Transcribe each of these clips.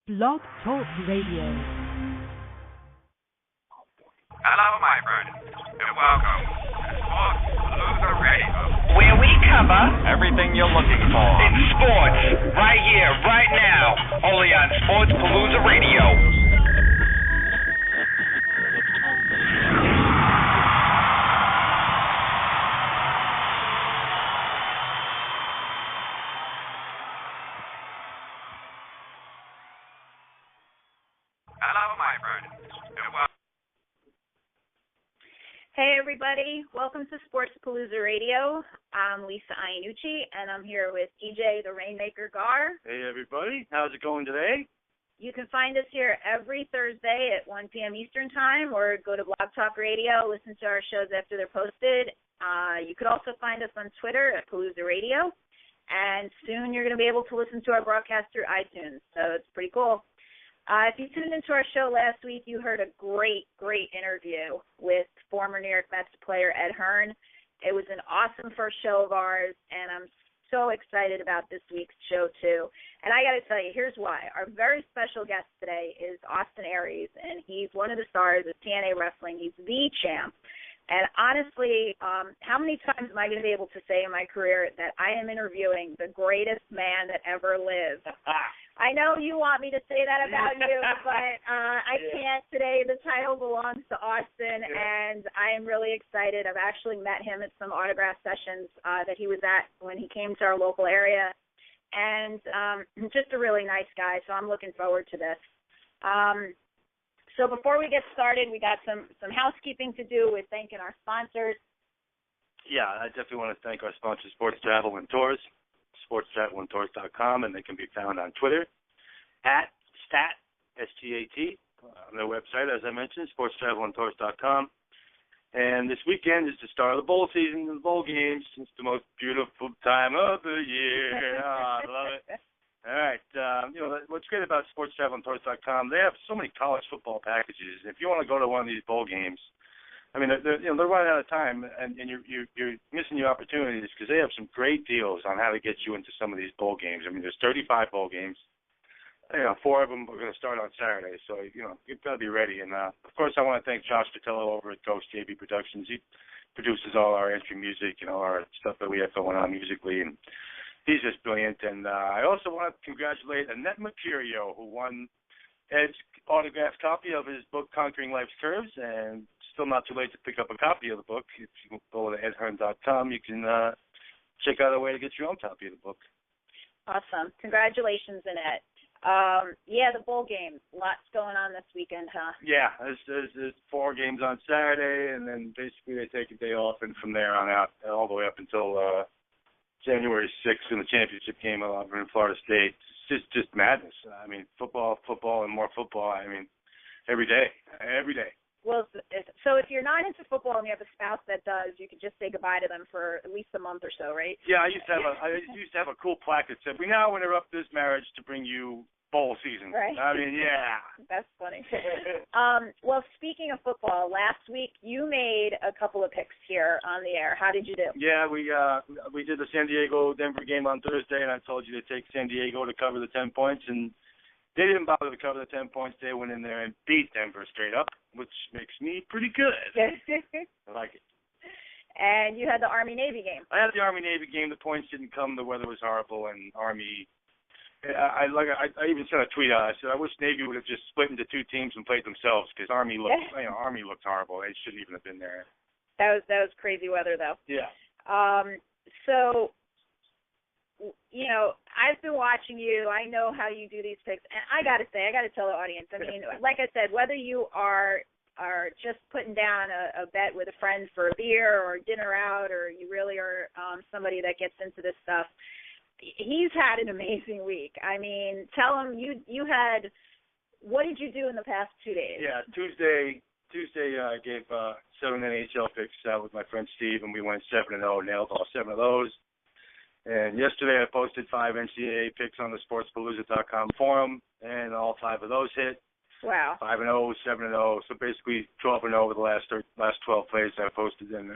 Blog Talk Radio. Hello, my friends, and welcome to Sports Palooza Radio, where we cover everything you're looking for in sports, right here, right now, only on Sports Palooza Radio. Hello, my friends, and welcome. Hey everybody, welcome to Sports Palooza Radio. I'm Lisa Iannucci, and I'm here with EJ the Rainmaker Garr. Hey everybody, how's it going today? You can find us here every Thursday at 1 p.m. Eastern Time, or go to Blog Talk Radio, listen to our shows after they're posted. You could also find us on Twitter at Palooza Radio, and soon you're going to be able to listen to our broadcast through iTunes, so it's pretty cool. If you tuned into our show last week, you heard a great interview with former New York Mets player Ed Hearn. It was an awesome first show of ours, and I'm so excited about this week's show, too. And I got to tell you, here's why. Our very special guest today is Aries, and he's one of the stars of TNA Wrestling. He's the champ. And honestly, how many times am I going to be able to say in my career that I am interviewing the greatest man that ever lived? I know you want me to say that about you, but I can't today. The title belongs to Austin, and I am really excited. I've actually met him at some autograph sessions that he was at when he came to our local area, and just a really nice guy, so I'm looking forward to this. So before we get started, we got some housekeeping to do with thanking our sponsors. Yeah, I definitely want to thank our sponsor, Sports Travel and Tours, sportstravelandtours.com, and they can be found on Twitter at STAT, S-T-A-T, on their website, as I mentioned, sportstravelandtours.com. And this weekend is the start of the bowl season, the bowl games. It's the most beautiful time of the year. Oh, I love it. All right. What's great about sportstravelandtours.com, they have so many college football packages. If you want to go to one of these bowl games, I mean, they're running out of time, and you're missing your opportunities because they have some great deals on how to get you into some of these bowl games. I mean, there's 35 bowl games. 4 of them are going to start on Saturday, so you've got to be ready. And of course, I want to thank Josh Patello over at Ghost JB Productions. He produces all our entry music and all our stuff that we have going on musically, and he's just brilliant. And I also want to congratulate Annette Mercurio, who won Ed's autographed copy of his book, Conquering Life's Curves, and still not too late to pick up a copy of the book. If you go to edhearn.com, you can check out a way to get your own copy of the book. Awesome. Congratulations, Annette. The bowl game. Lots going on this weekend, huh? Yeah, there's 4 games on Saturday, and then basically they take a day off, and from there on out, all the way up until January 6th in the championship game over in Florida State. It's just madness. I mean, football, and more football. I mean, every day. Well, so if you're not into football and you have a spouse that does, you could just say goodbye to them for at least a month or so, right? Yeah, I used to have a cool plaque that said, "We now interrupt this marriage to bring you bowl season." Right. I mean, yeah. That's funny. Well, speaking of football, last week you made a couple of picks here on the air. How did you do? Yeah, we did the San Diego-Denver game on Thursday, and I told you to take San Diego to cover the 10 points, and they didn't bother to cover the 10 points. They went in there and beat Denver straight up, which makes me pretty good. I like it. And you had the Army-Navy game. I had the Army-Navy game. The points didn't come. The weather was horrible, and Army. I even sent a tweet out. I said I wish Navy would have just split into 2 teams and played themselves because Army looked horrible. They shouldn't even have been there. That was crazy weather though. Yeah. So, I've been watching you. I know how you do these picks, and I got to tell the audience. I mean, like I said, whether you are just putting down a bet with a friend for a beer or dinner out, or you really are somebody that gets into this stuff. He's had an amazing week. I mean, tell him you had. What did you do in the past 2 days? Yeah, Tuesday I gave 7 NHL picks out with my friend Steve, and we went 7-0, nailed all 7 of those. And yesterday I posted 5 NCAA picks on the sportspalooza.com forum, and all 5 of those hit. Wow. 5-0, 7-0. So basically 12-0 over the last 12 plays I posted. And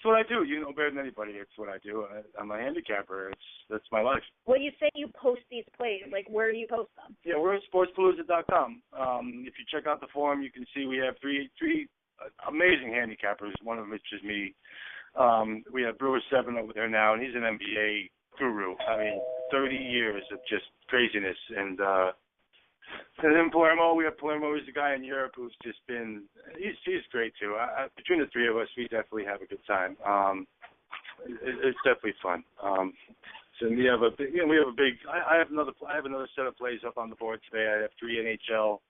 It's what I do. You know better than anybody. It's what I do. I'm a handicapper. That's my life. Well, you say you post these plays. Like, where do you post them? Yeah, we're at sportspalooza.com. If you check out the forum, you can see we have three amazing handicappers. One of which is me. We have Brewer 7 over there now, and he's an NBA guru. I mean, 30 years of just craziness. And then Palermo, we have Palermo, who's a guy in Europe who's just been, he's great too. Between the three of us, we definitely have a good time. It's definitely fun. So we have a big, I have another set of plays up on the board today. I have 3 NHL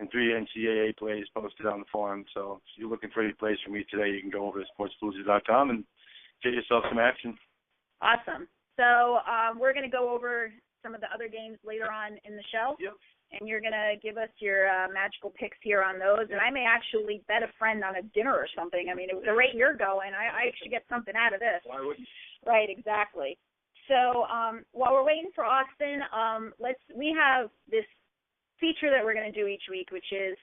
and 3 NCAA plays posted on the forum. So if you're looking for any plays from me today, you can go over to sportspalooza.com and get yourself some action. Awesome. So we're going to go over some of the other games later on in the show. Yep. And you're going to give us your magical picks here on those. And I may actually bet a friend on a dinner or something. I mean, the rate you're going, I should get something out of this. Why wouldn't you? Right, exactly. So while we're waiting for Austin, we have this feature that we're going to do each week, which is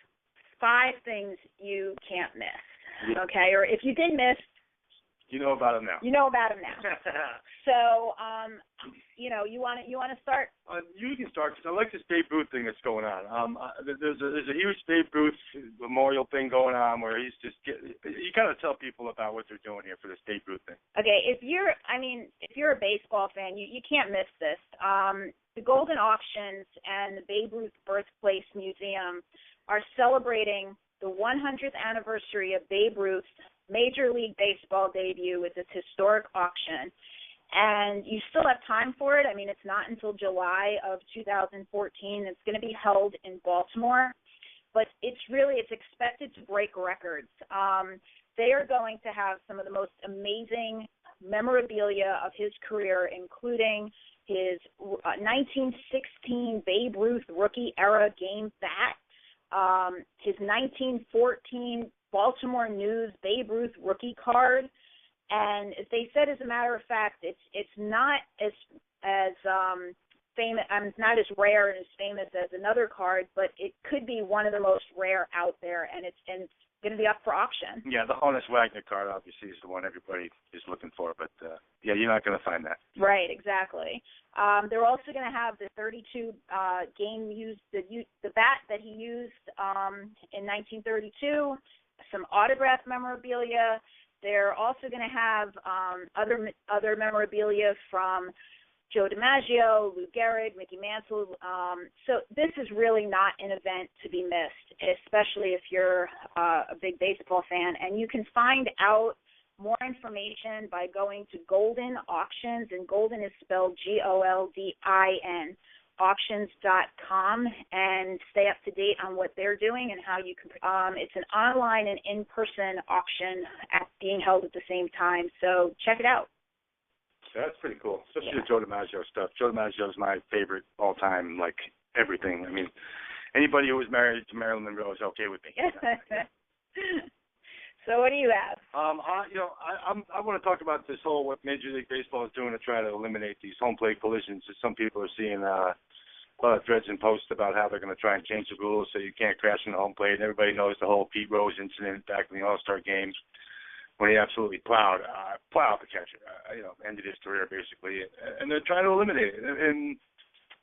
5 things you can't miss. Okay, or if you did miss, you know about them now. You know about them now. So, you want to start? You can start because I like this Babe Ruth thing that's going on. There's a huge Babe Ruth memorial thing going on where he's just you got to tell people about what they're doing here for this Babe Ruth thing. Okay, if you're a baseball fan, you can't miss this. The Golden Auctions and the Babe Ruth Birthplace Museum are celebrating the 100th anniversary of Babe Ruth's Major League Baseball debut with its historic auction. And you still have time for it. I mean, it's not until July of 2014. It's going to be held in Baltimore. But it's expected to break records. They are going to have some of the most amazing memorabilia of his career, including his 1916 Babe Ruth rookie era game bat, his 1914 Baltimore News Babe Ruth rookie card, and they said, as a matter of fact, it's not as famous, not as rare and as famous as another card, but it could be one of the most rare out there, and it's going to be up for auction. Yeah, the Honus Wagner card obviously is the one everybody is looking for, but you're not going to find that. Right, exactly. They're also going to have the 32 game used, the bat that he used in 1932. Some autograph memorabilia. They're also going to have other memorabilia from Joe DiMaggio, Lou Gehrig, Mickey Mantle. So this is really not an event to be missed, especially if you're a big baseball fan. And you can find out more information by going to Golden Auctions, and Golden is spelled Goldin, auctions.com, and stay up to date on what they're doing and how you can. It's an online and in-person auction being held at the same time, so check it out. That's pretty cool, especially the Joe DiMaggio stuff. Joe DiMaggio is my favorite all-time, like everything. I mean, anybody who was married to Marilyn Monroe is okay with me. So what do you have? I want to talk about this whole what Major League Baseball is doing to try to eliminate these home plate collisions. Some people are seeing a lot of threads and posts about how they're going to try and change the rules so you can't crash in the home plate. And everybody knows the whole Pete Rose incident back in the All-Star game when he absolutely plowed the catcher. Ended his career basically. And they're trying to eliminate it. And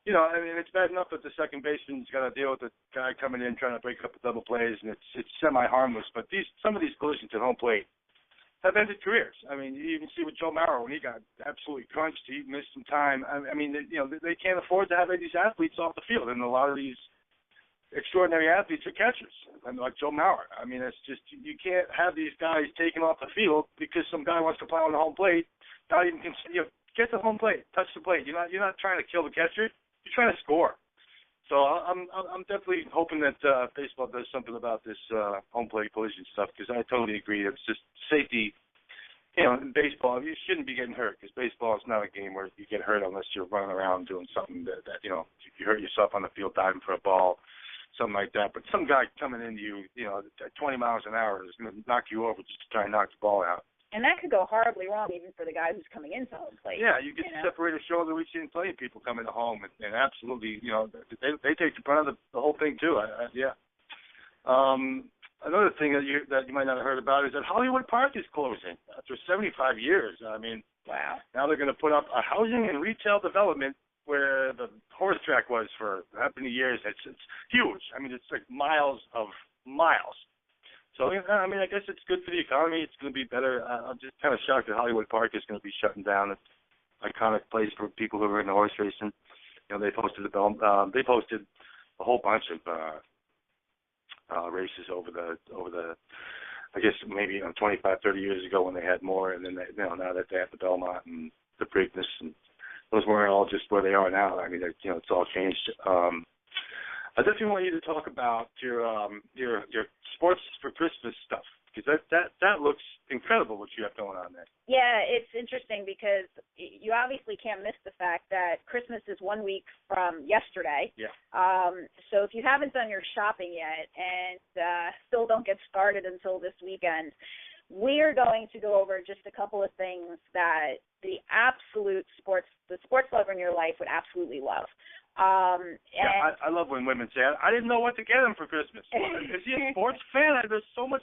it's bad enough that the second baseman's got to deal with the guy coming in trying to break up the double plays, and it's semi-harmless. But some of these collisions at home plate have ended careers. I mean, you even see with Joe Mauer when he got absolutely crunched, he missed some time. I mean, they can't afford to have any of these athletes off the field, and a lot of these extraordinary athletes are catchers, and like Joe Mauer. I mean, it's just you can't have these guys taken off the field because some guy wants to plow on the home plate. Not even get the home plate, touch the plate. You're not trying to kill the catcher. You're trying to score. So I'm definitely hoping that baseball does something about this home plate collision stuff, because I totally agree. It's just safety. In baseball, you shouldn't be getting hurt, because baseball is not a game where you get hurt unless you're running around doing something that if you hurt yourself on the field diving for a ball, something like that. But some guy coming into you, at 20 miles an hour is going to knock you over just to try and knock the ball out. And that could go horribly wrong even for the guy who's coming into home plate. Yeah, you get separated shoulder. We've seen plenty of people come into home and absolutely, they take the brunt of the whole thing too. another thing that you might not have heard about is that Hollywood Park is closing after 75 years. I mean, wow. Now they're going to put up a housing and retail development where the horse track was for how many years. It's huge. I mean, it's like miles of miles. So, I mean, I guess it's good for the economy. It's going to be better. I'm just kind of shocked that Hollywood Park is going to be shutting down. It's an iconic place for people who are into horse racing. You know, they posted a whole bunch of races over the I guess maybe 25, 30 years ago when they had more, and then now that they have the Belmont and the Preakness, and those weren't all just where they are now. I mean, it's all changed. I definitely want you to talk about your sports for Christmas stuff, because that looks incredible what you have going on there. Yeah, it's interesting because you obviously can't miss the fact that Christmas is 1 week from yesterday. Yeah. So if you haven't done your shopping yet and still don't get started until this weekend, we're going to go over just a couple of things that the sports lover in your life would absolutely love. I love when women say, I didn't know what to get him for Christmas. Is he a sports fan? There's so much,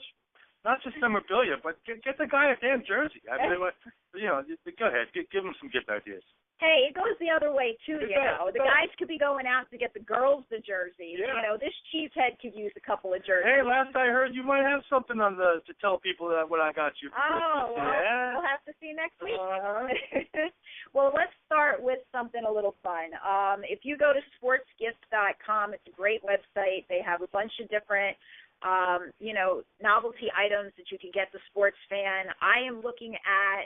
not just memorabilia, but get the guy a damn jersey. I mean, go ahead, give him some gift ideas. Hey, it goes the other way, too, you know. The guys could be going out to get the girls the jerseys. Yeah. You know, this cheesehead could use a couple of jerseys. Hey, last I heard, you might have something to tell people what I got you. Oh, well, yeah. We'll have to see next week. Well, let's start with something a little fun. If you go to sportsgifts.com, it's a great website. They have a bunch of different novelty items that you can get the sports fan. I am looking at,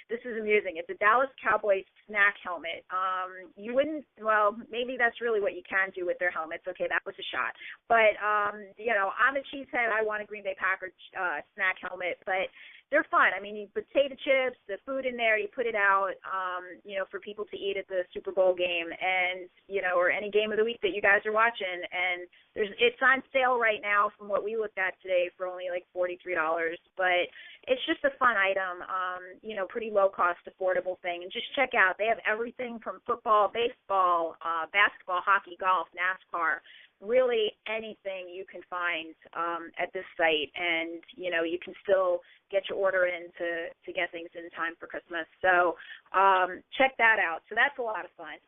this is amusing, it's a Dallas Cowboys snack helmet. Maybe that's really what you can do with their helmets. Okay, that was a shot. But, I'm a cheesehead. I want a Green Bay Packers snack helmet, but they're fun. I mean, you put potato chips, the food in there, you put it out, for people to eat at the Super Bowl game and, or any game of the week that you guys are watching. And it's on sale right now from what we looked at today for only like $43. But it's just a fun item, pretty low-cost, affordable thing. And just check out, they have everything from football, baseball, basketball, hockey, golf, NASCAR, really anything you can find at this site, and you can still get your order in to get things in time for Christmas. So check that out. So that's a lot of fun.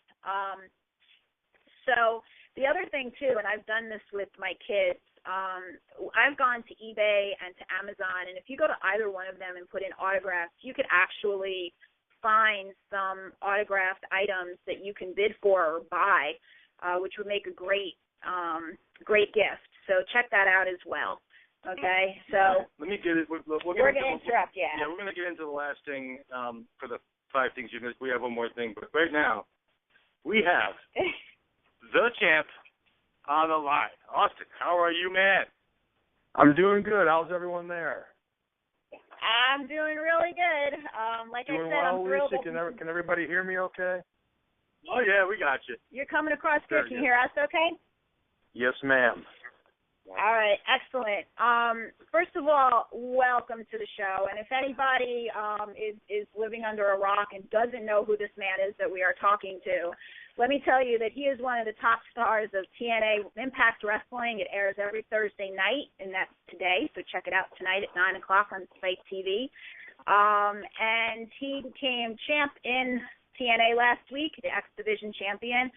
So the other thing too, and I've done this with my kids, I've gone to eBay and to Amazon, and if you go to either one of them and put in autographs, you could actually find some autographed items that you can bid for or buy, which would make a great gift. So check that out as well. Okay, so let me get it. We're going to interrupt. Yeah, we're going to get into the last thing for the 5 things you missed. We have one more thing, but right now we have the champ on the line. Austin, how are you, man? I'm doing good. How's everyone there? I'm doing really good. Like doing I said, well, I'm thrilled. Lisa, can everybody hear me okay? Oh, yeah, we got you. You're coming across good. Can you hear us okay? Yes, ma'am. All right, excellent. First of all, welcome to the show. And if anybody is living under a rock and doesn't know who this man is that we are talking to, let me tell you that he is one of the top stars of TNA Impact Wrestling. It airs every Thursday night, and that's today. So check it out tonight at 9 o'clock on Spike TV. And he became champ in TNA last week, the X Division champion.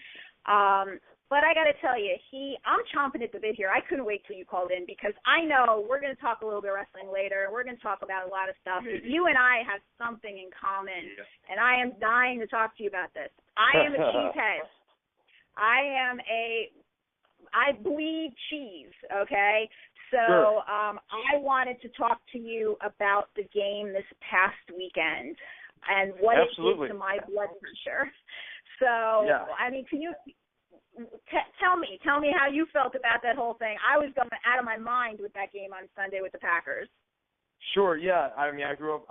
But I got to tell you, I'm chomping at the bit here. I couldn't wait till you called in because I know we're going to talk a little bit of wrestling later. We're going to talk about a lot of stuff. You and I have something in common, and I am dying to talk to you about this. I am a cheesehead. I bleed cheese, okay? So sure. I wanted to talk to you about the game this past weekend and what Absolutely. it did to my blood pressure. So, yeah. I mean, can you tell me how you felt about that whole thing? I was going out of my mind with that game on Sunday with the Packers. Sure, yeah. I mean, I grew up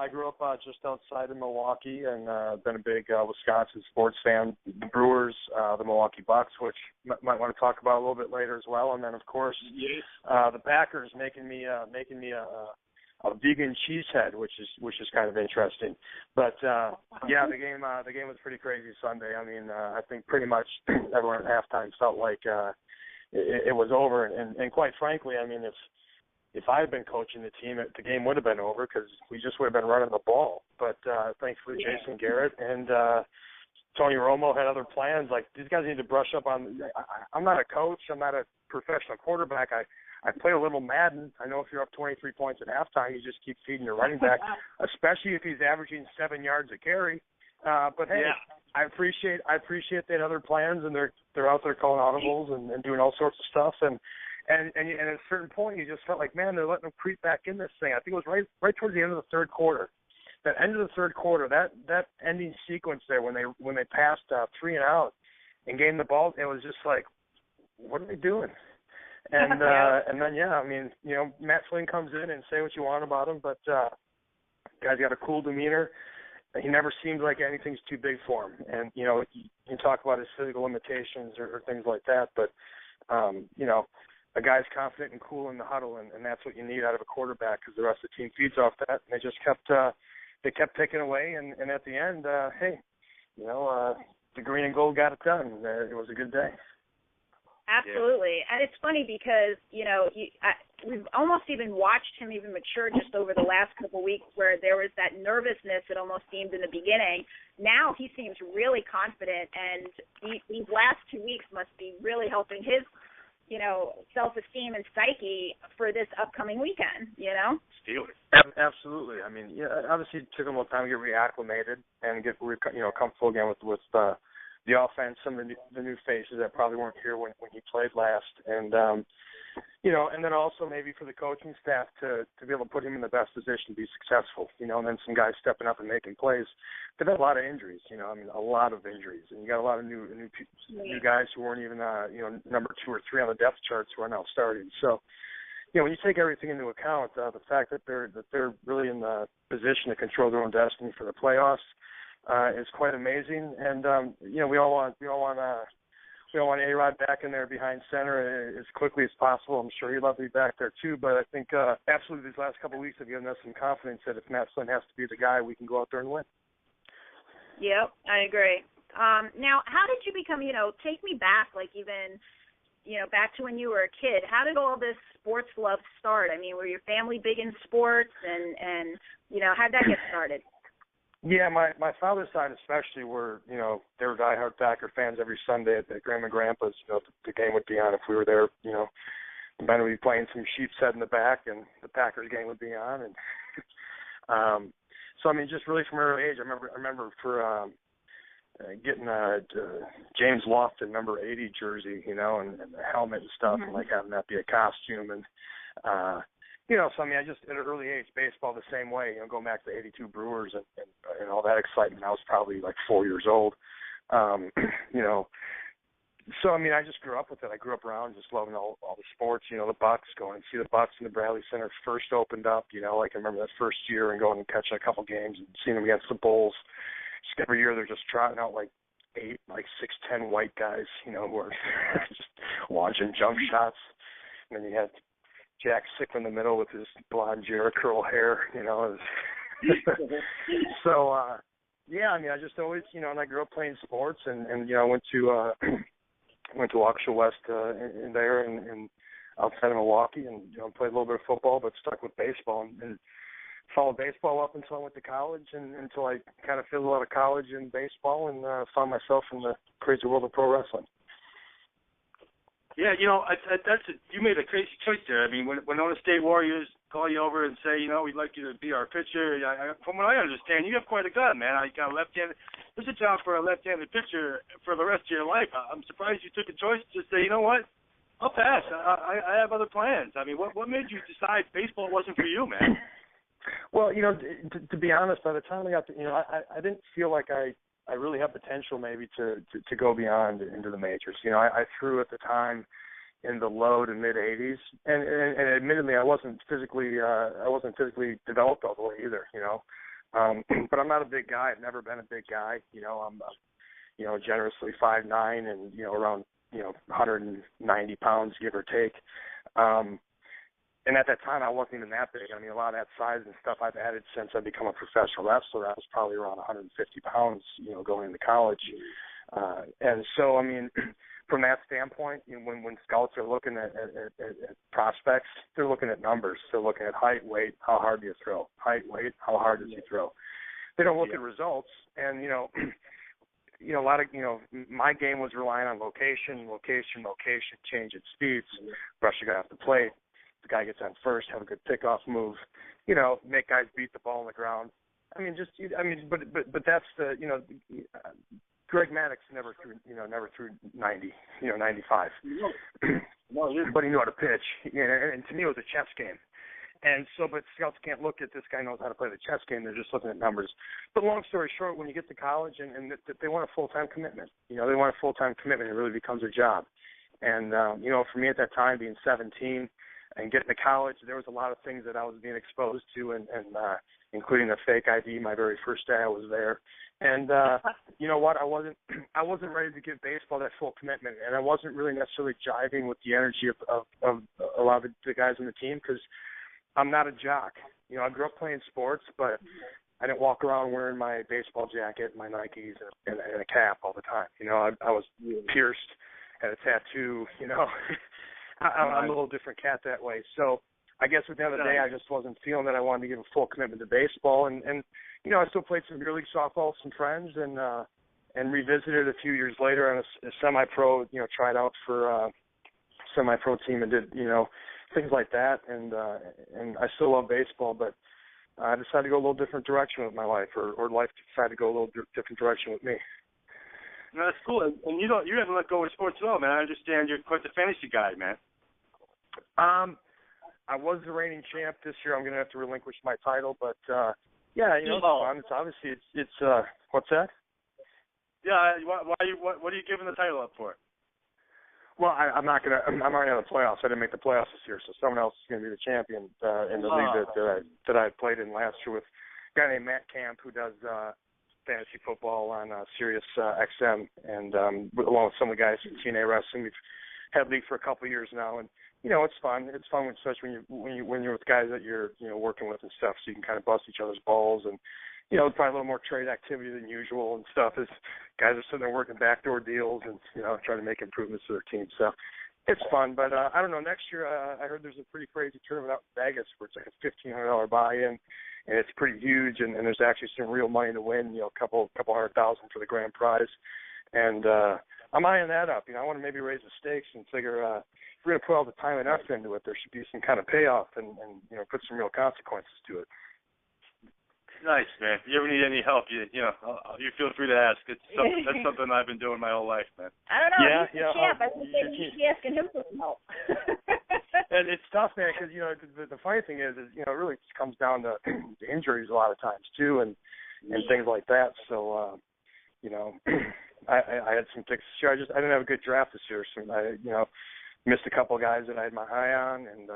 just outside of Milwaukee, and been a big Wisconsin sports fan. The Brewers, the Milwaukee Bucks, which might want to talk about a little bit later as well, and then of course the Packers making me a vegan cheesehead, which is kind of interesting. But yeah, the game was pretty crazy Sunday. I mean, I think pretty much everyone at halftime felt like it was over. And quite frankly, I mean, if I had been coaching the team, the game would have been over because we just would have been running the ball. But thankfully, Jason Garrett and Tony Romo had other plans. Like, these guys need to brush up on – I'm not a coach. I'm not a professional quarterback. I play a little Madden. I know if you're up 23 points at halftime, you just keep feeding your running back, especially if he's averaging 7 yards a carry. But, hey, I appreciate they had other plans, and they're out there calling audibles and doing all sorts of stuff. And at a certain point, you just felt like, man, they're letting them creep back in this thing. I think it was right towards the end of the third quarter. That end of the third quarter, that ending sequence there when they passed 3 and out and gained the ball, it was just like, what are they doing? And then I mean, Matt Flynn comes in and say what you want about him, but guy's got a cool demeanor. He never seems like anything's too big for him. And you can talk about his physical limitations or things like that, but a guy's confident and cool in the huddle, and that's what you need out of a quarterback because the rest of the team feeds off that. And they just kept picking away, and at the end, the green and gold got it done. It was a good day. Absolutely. And it's funny because, we've almost even watched him even mature just over the last couple of weeks where there was that nervousness it almost seemed in the beginning. Now he seems really confident, and these last 2 weeks must be really helping his, self-esteem and psyche for this upcoming weekend, Steelers. Absolutely. I mean, obviously it took him a little time to get reacclimated and get, comfortable again with the offense, some of the new faces that probably weren't here when he played last. And, and then also maybe for the coaching staff to be able to put him in the best position to be successful, and then some guys stepping up and making plays. They've had a lot of injuries, a lot of injuries. And you got a lot of new guys who weren't even, number 2 or 3 on the depth charts who are now starting. So, when you take everything into account, the fact that they're really in the position to control their own destiny for the playoffs, is quite amazing, and we all want A-Rod back in there behind center as quickly as possible. I'm sure he'd love to be back there too, but I think absolutely these last couple of weeks have given us some confidence that if Matt Flynn has to be the guy, we can go out there and win. Yep, I agree. Now, how did you become? Take me back, like even back to when you were a kid. How did all this sports love start? I mean, were your family big in sports, and how'd that get started? Yeah, my father's side especially were, they were diehard Packer fans every Sunday at Grandma and Grandpa's. The game would be on if we were there. The men would be playing some sheep's head in the back, and the Packers game would be on. And so I mean, just really from an early age, I remember for getting James Lofton number 80 jersey, and the helmet and stuff, and like having that be a costume and. So I mean, I just at an early age, baseball the same way. Going back to the '82 Brewers and all that excitement. I was probably like 4 years old. So I mean, I just grew up with it. I grew up around just loving all the sports. The Bucks, going and see the Bucks in the Bradley Center first opened up. Like I remember that first year and going and catching a couple games and seeing them against the Bulls. Just every year they're just trotting out like 6'10" white guys, who are just launching jump shots. And then you had Jack Sick in the middle with his blonde Jera curl hair, So, I mean, I just always, and I grew up playing sports, and I went to Waukesha West in there and outside of Milwaukee, and played a little bit of football, but stuck with baseball and followed baseball up until I went to college, and until I kind of fizzled out of college in baseball and found myself in the crazy world of pro wrestling. Yeah, you made a crazy choice there. I mean, when Winona State Warriors call you over and say, we'd like you to be our pitcher, from what I understand, you have quite a gun, man. I got a left-handed. There's a job for a left-handed pitcher for the rest of your life. I'm surprised you took a choice to say, you know what, I'll pass. I have other plans. I mean, what made you decide baseball wasn't for you, man? Well, to be honest, by the time I got to, I didn't feel like I really have potential maybe to go beyond into the majors. I threw at the time in the low to mid 80s, and admittedly I wasn't physically developed all the way either. But I'm not a big guy. I've never been a big guy. I'm generously 5'9" and around 190 pounds give or take. And at that time, I wasn't even that big. I mean, a lot of that size and stuff I've added since I've become a professional wrestler. I was probably around 150 pounds, going into college. And so, I mean, from that standpoint, when scouts are looking at prospects, they're looking at numbers. They're looking at height, weight, how hard do you throw? Height, weight, how hard does he throw? They don't look at results. And, a lot of, my game was relying on location, changing speeds, rush a guy off the plate, the guy gets on first, have a good pickoff move, make guys beat the ball on the ground. But that's the, Greg Maddox never threw 90, 95. But he knew how to pitch. And to me, it was a chess game. And so, but scouts can't look at this guy knows how to play the chess game. They're just looking at numbers. But long story short, when you get to college and they want a full-time commitment, they want a full-time commitment. It really becomes a job. And, for me at that time, being 17 and getting to college, there was a lot of things that I was being exposed to, and including a fake ID my very first day I was there. And you know what? I wasn't ready to give baseball that full commitment, and I wasn't really necessarily jiving with the energy of a lot of the guys on the team because I'm not a jock. I grew up playing sports, but I didn't walk around wearing my baseball jacket, my Nikes, and a cap all the time. I was pierced, had a tattoo. I'm a little different cat that way. So I guess at the end of the day, I just wasn't feeling that I wanted to give a full commitment to baseball. And I still played some beer league softball with some friends and revisited a few years later on a semi-pro, tried out for a semi-pro team and did, things like that. And I still love baseball, but I decided to go a little different direction with my life, or life decided to go a little different direction with me. No, that's cool. And you haven't let go of sports at all, man. I understand you're quite the fantasy guy, man. I was the reigning champ this year. I'm going to have to relinquish my title, but it's fun. It's obviously it's what's that? Yeah, what are you giving the title up for? Well, I'm not gonna. I'm already in the playoffs. I didn't make the playoffs this year, so someone else is going to be the champion in the league that I played in last year with a guy named Matt Camp who does fantasy football on Sirius XM, and along with some of the guys from TNA Wrestling. We've had league for a couple of years now, and it's fun. It's fun, especially when you're with guys that you're working with and stuff, so you can kind of bust each other's balls and. Probably a little more trade activity than usual and stuff as guys are sitting there working backdoor deals and, trying to make improvements to their team. So it's fun. But I don't know, next year I heard there's a pretty crazy tournament out in Vegas where it's like a $1,500 buy-in, and it's pretty huge, and there's actually some real money to win, a couple $100,000 for the grand prize. And I'm eyeing that up. I want to maybe raise the stakes and figure if we're going to put all the time and effort into it, there should be some kind of payoff and put some real consequences to it. Nice, man. If you ever need any help, you feel free to ask. That's something I've been doing my whole life, man. I don't know. He's the champ. I think you should be asking him for some help. And it's tough, man, because the funny thing is it really just comes down to injuries a lot of times too, and things like that. So I had some things this year. I didn't have a good draft this year, so I missed a couple of guys that I had my eye on, and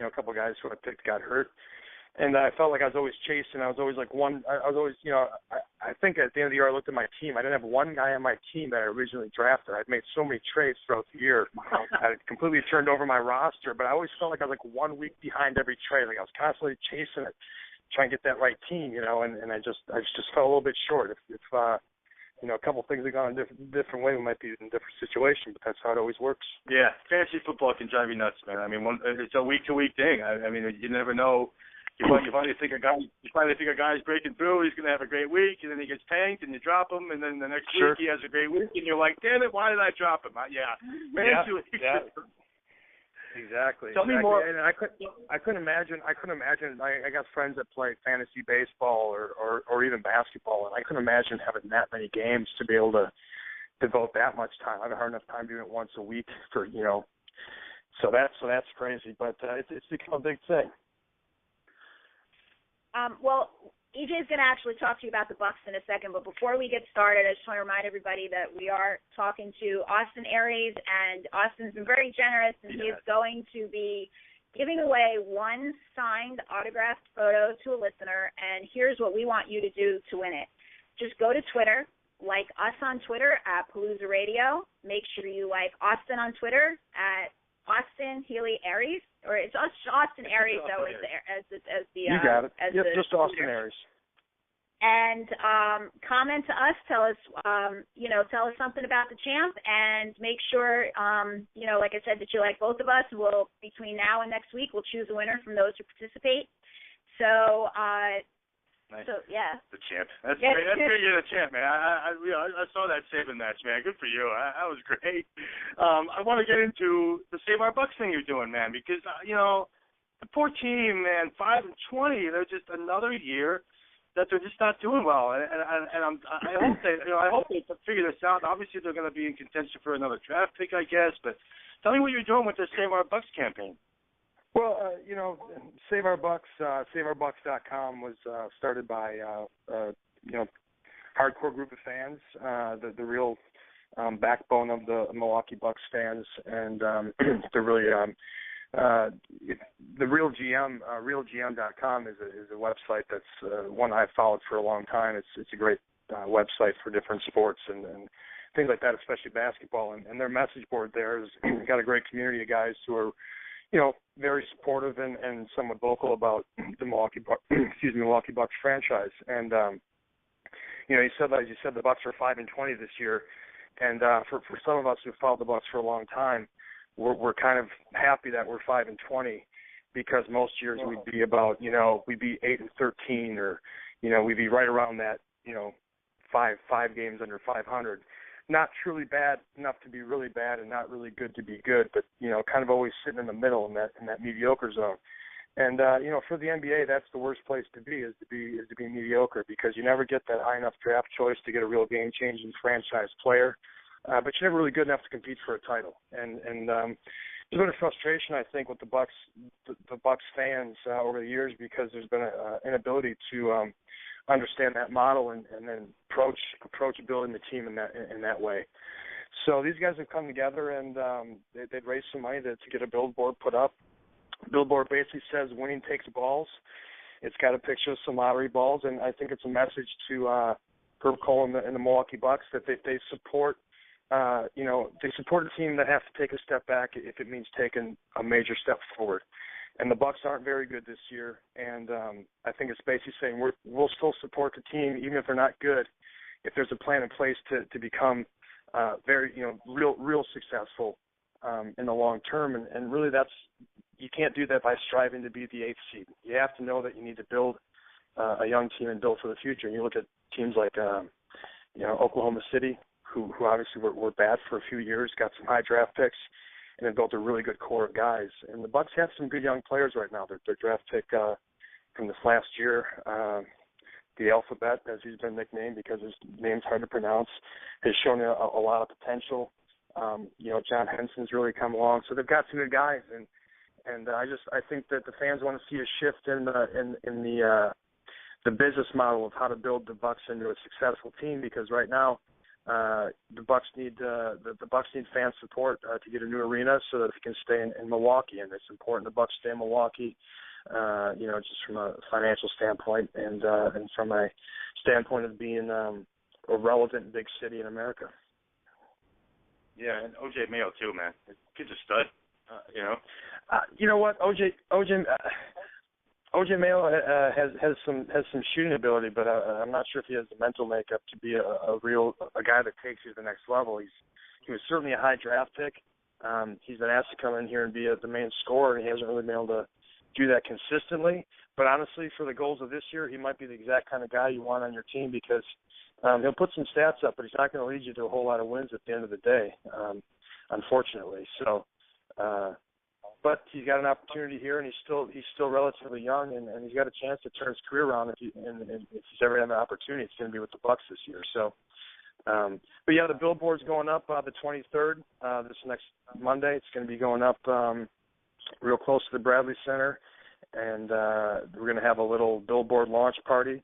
a couple of guys who I picked got hurt. And I felt like I was always chasing. I was always like I was always, I think at the end of the year I looked at my team. I didn't have one guy on my team that I originally drafted. I'd made so many trades throughout the year. I had completely turned over my roster, but I always felt like I was like 1 week behind every trade. Like I was constantly chasing it, trying to get that right team, and I just fell a little bit short. If a couple of things have gone a different way, we might be in a different situation, but that's how it always works. Yeah, fantasy football can drive you nuts, man. I mean, it's a week-to-week thing. I mean, you never know. You finally think a guy's breaking through, he's going to have a great week, and then he gets tanked, and you drop him, and then the next week he has a great week, and you're like, damn it, why did I drop him? Yeah. Exactly. Tell me more. And I couldn't imagine. I got friends that play fantasy baseball or even basketball, and I couldn't imagine having that many games to be able to devote that much time. I have a hard enough time doing it once a week for So that's crazy, but it's become a big thing. Well, EJ's going to actually talk to you about the Bucks in a second, but before we get started, I just want to remind everybody that we are talking to Austin Aries, and Austin's been very generous, and he is going to be giving away one signed autographed photo to a listener, and here's what we want you to do to win it. Just go to Twitter, like us on Twitter at Palooza Radio. Make sure you like Austin on Twitter at Austin Healy Aries, or it's Austin Aries though as the you got it. Just Austin Aries. and comment to us. Tell us, tell us something about the champ, and make sure, like I said, that you like both of us. We'll, between now and next week, we'll choose a winner from those who participate. So, nice. So yeah. The champ. That's great. That's great. You're the champ, man. I saw that Saban match, man. Good for you. That was great. I want to get into the Save Our Bucks thing you're doing, man, because the poor team, man, 5-20. They're just another year that they're just not doing well, and I hope they figure this out. Obviously, they're going to be in contention for another draft pick, I guess. But tell me what you're doing with the Save Our Bucks campaign. Well, Save Our Bucks, SaveOurBucks.com was started by hardcore group of fans, the real backbone of the Milwaukee Bucks fans, and they're really the Real GM, RealGM.com is a website that's one I've followed for a long time. It's a great website for different sports and things like that, especially basketball. And their message board there has got a great community of guys who are, very supportive and somewhat vocal about the Milwaukee Bucks franchise. And you said, as you said, the Bucks are 5-20 this year, and for some of us who followed the Bucks for a long time, we're kind of happy that we're 5-20, because most years we'd be about, we'd be 8-13, or we'd be right around that, 5 games under 500. Not truly bad enough to be really bad, and not really good to be good, but kind of always sitting in the middle in that mediocre zone. And for the NBA, that's the worst place to be, is to be mediocre, because you never get that high enough draft choice to get a real game-changing franchise player, but you're never really good enough to compete for a title. And there's been a frustration, I think, with the Bucks fans over the years, because there's been an inability to understand that model and then approach building the team in that way. So these guys have come together, and they'd raised some money to get a billboard put up. Billboard basically says winning takes balls. It's got a picture of some lottery balls, and I think it's a message to Herb Cole and the Milwaukee Bucks that they support. They support a team that has to take a step back if it means taking a major step forward. And the Bucks aren't very good this year, and I think it's basically saying we'll still support the team even if they're not good, if there's a plan in place to become very real successful in the long term. And really, you can't do that by striving to be the 8th seed. You have to know that you need to build a young team and build for the future. And you look at teams like Oklahoma City, who obviously were bad for a few years, got some high draft picks, and then built a really good core of guys. And the Bucks have some good young players right now. Their draft pick from this last year, the Alphabet, as he's been nicknamed because his name's hard to pronounce, has shown a lot of potential. John Henson's really come along. So they've got some good guys, and I think that the fans want to see a shift in the business model of how to build the Bucks into a successful team, because right now, the Bucks need fan support to get a new arena so that they can stay in Milwaukee, and it's important the Bucks stay in Milwaukee, just from a financial standpoint and from a standpoint of being a relevant big city in America. Yeah, and OJ Mayo too, man. Kid's a stud. You know what, OJ Mayo has some shooting ability, but I'm not sure if he has the mental makeup to be a guy that takes you to the next level. He was certainly a high draft pick. He's been asked to come in here and be the main scorer, and he hasn't really been able to do that consistently. But honestly, for the goals of this year, he might be the exact kind of guy you want on your team, because he'll put some stats up, but he's not going to lead you to a whole lot of wins at the end of the day, unfortunately. So. But he's got an opportunity here, and he's still relatively young, and he's got a chance to turn his career around if he's ever had an opportunity. It's going to be with the Bucks this year. So, but yeah, the billboard's going up the 23rd, this next Monday. It's going to be going up real close to the Bradley Center, and we're going to have a little billboard launch party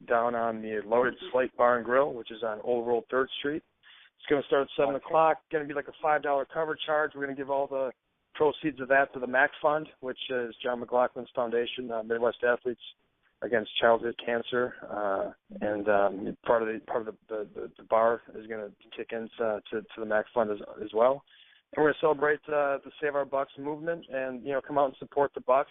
down on the Loaded Slate Bar and Grill, which is on Old World 3rd Street. It's going to start at 7 o'clock. Going to be like a $5 cover charge. We're going to give all the proceeds of that to the MAC Fund, which is John McLaughlin's foundation, Midwest Athletes Against Childhood Cancer, and part of the bar is going to kick into to the MAC Fund as well. we're going to celebrate the Save Our Bucks movement and, come out and support the Bucks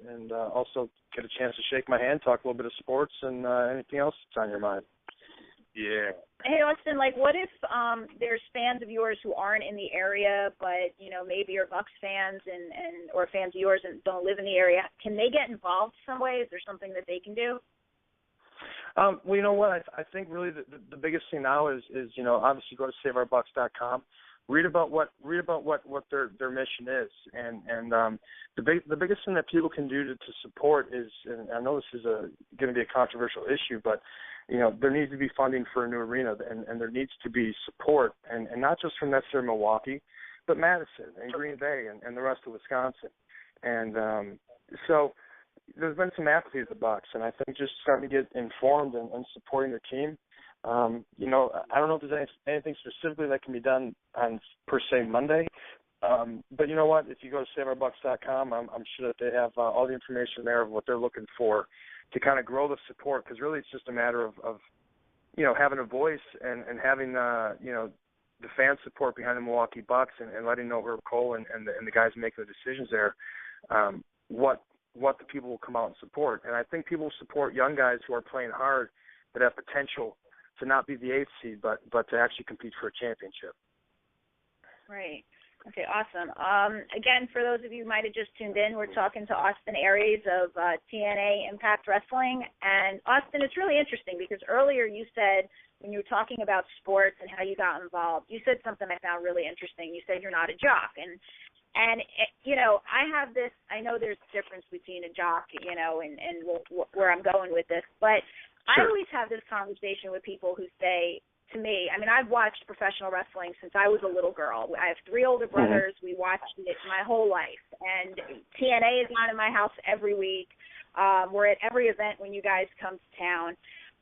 and also get a chance to shake my hand, talk a little bit of sports and anything else that's on your mind. Yeah. Hey, Austin, what if there's fans of yours who aren't in the area but, maybe are Bucks fans and or fans of yours and don't live in the area? Can they get involved some way? Is there something that they can do? Well, you know what? I think really the biggest thing now is obviously go to SaveOurBucks.com. Read about what their mission is, and the biggest thing that people can do to support is, and I know this is going to be a controversial issue, but there needs to be funding for a new arena, and there needs to be support, and not just from necessarily Milwaukee, but Madison and Green Bay and the rest of Wisconsin, and so there's been some apathy at the Bucks, and I think just starting to get informed and supporting their team. I don't know if there's anything specifically that can be done on, per se, Monday. But you know what? If you go to SaveOurBucks.com, I'm sure that they have all the information there of what they're looking for to kind of grow the support, because really it's just a matter of having a voice and having, the fan support behind the Milwaukee Bucks and letting know Herb Cole and the guys making the decisions there what the people will come out and support. And I think people will support young guys who are playing hard that have potential to not be the 8th seed, but to actually compete for a championship. Right. Okay, awesome. Again, for those of you who might have just tuned in, we're talking to Austin Aries of TNA Impact Wrestling. And, Austin, it's really interesting because earlier you said, when you were talking about sports and how you got involved, you said something I found really interesting. You said you're not a jock. And I have this, I know there's a difference between a jock, and where I'm going with this, but sure. I always have this conversation with people who say to me, I've watched professional wrestling since I was a little girl. I have 3 older brothers. We watched it my whole life. And TNA is on in my house every week. We're at every event when you guys come to town.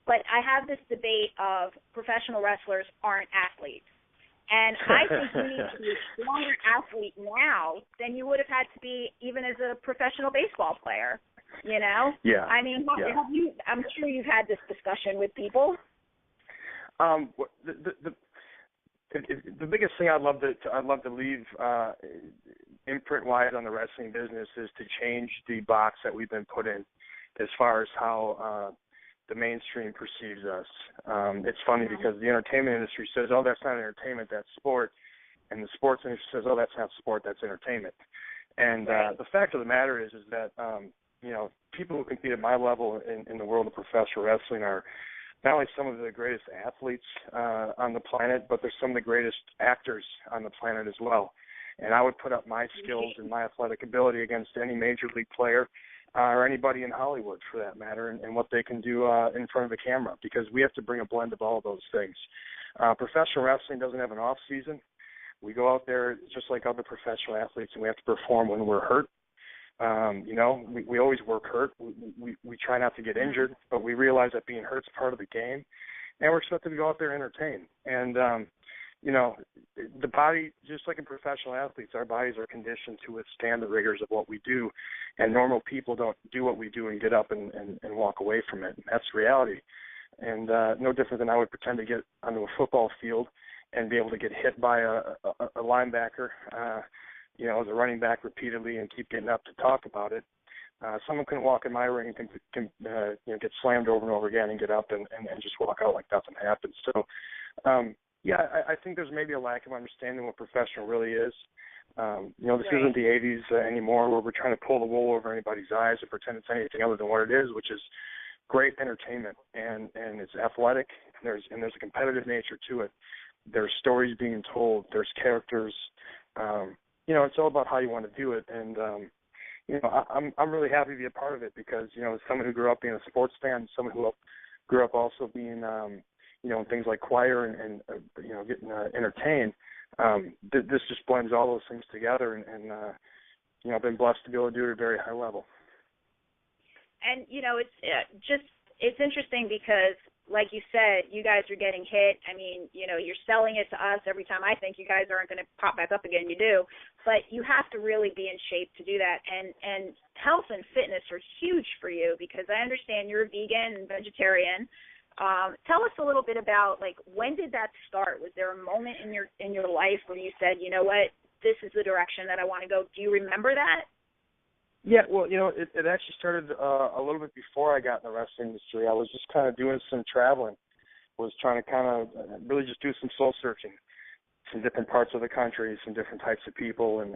But I have this debate of professional wrestlers aren't athletes. And I think you need to be a stronger athlete now than you would have had to be even as a professional baseball player, Yeah. Have you, I'm sure you've had this discussion with people. The biggest thing I'd love to leave imprint-wise on the wrestling business is to change the box that we've been put in as far as how the mainstream perceives us. It's funny because the entertainment industry says, oh, that's not entertainment, that's sport. And the sports industry says, oh, that's not sport, that's entertainment. And the fact of the matter is that, people who compete at my level in the world of professional wrestling are not only some of the greatest athletes on the planet, but they're some of the greatest actors on the planet as well. And I would put up my skills and my athletic ability against any major league player or anybody in Hollywood, for that matter, and what they can do in front of a camera, because we have to bring a blend of all of those things. Professional wrestling doesn't have an off season. We go out there just like other professional athletes, and we have to perform when we're hurt. We always work hurt. We try not to get injured, but we realize that being hurt is part of the game, and we're expected to go out there and entertain. And the body, just like in professional athletes, our bodies are conditioned to withstand the rigors of what we do, and normal people don't do what we do and get up and walk away from it. And that's reality. And no different than I would pretend to get onto a football field and be able to get hit by a linebacker, as a running back repeatedly and keep getting up to talk about it. Someone can walk in my ring and can get slammed over and over again and get up and just walk out like nothing happened. So, I think there's maybe a lack of understanding what professional really is. This isn't the 80s anymore where we're trying to pull the wool over anybody's eyes and pretend it's anything other than what it is, which is great entertainment, and it's athletic, and there's a competitive nature to it. There's stories being told. There's characters. It's all about how you want to do it, and I'm really happy to be a part of it because as someone who grew up being a sports fan, someone who grew up also being in things like choir and getting entertained. This just blends all those things together, and I've been blessed to be able to do it at a very high level. And it's interesting because, like you said, you guys are getting hit. You're selling it to us every time. I think you guys aren't going to pop back up again. You do, but you have to really be in shape to do that. And health and fitness are huge for you because I understand you're a vegan and vegetarian. Tell us a little bit about, like, when did that start? Was there a moment in your life where you said, you know what, this is the direction that I want to go? Do you remember that? Yeah, well, it actually started a little bit before I got in the wrestling industry. I was just kind of doing some traveling, was trying to kind of really just do some soul searching, some different parts of the country, some different types of people, and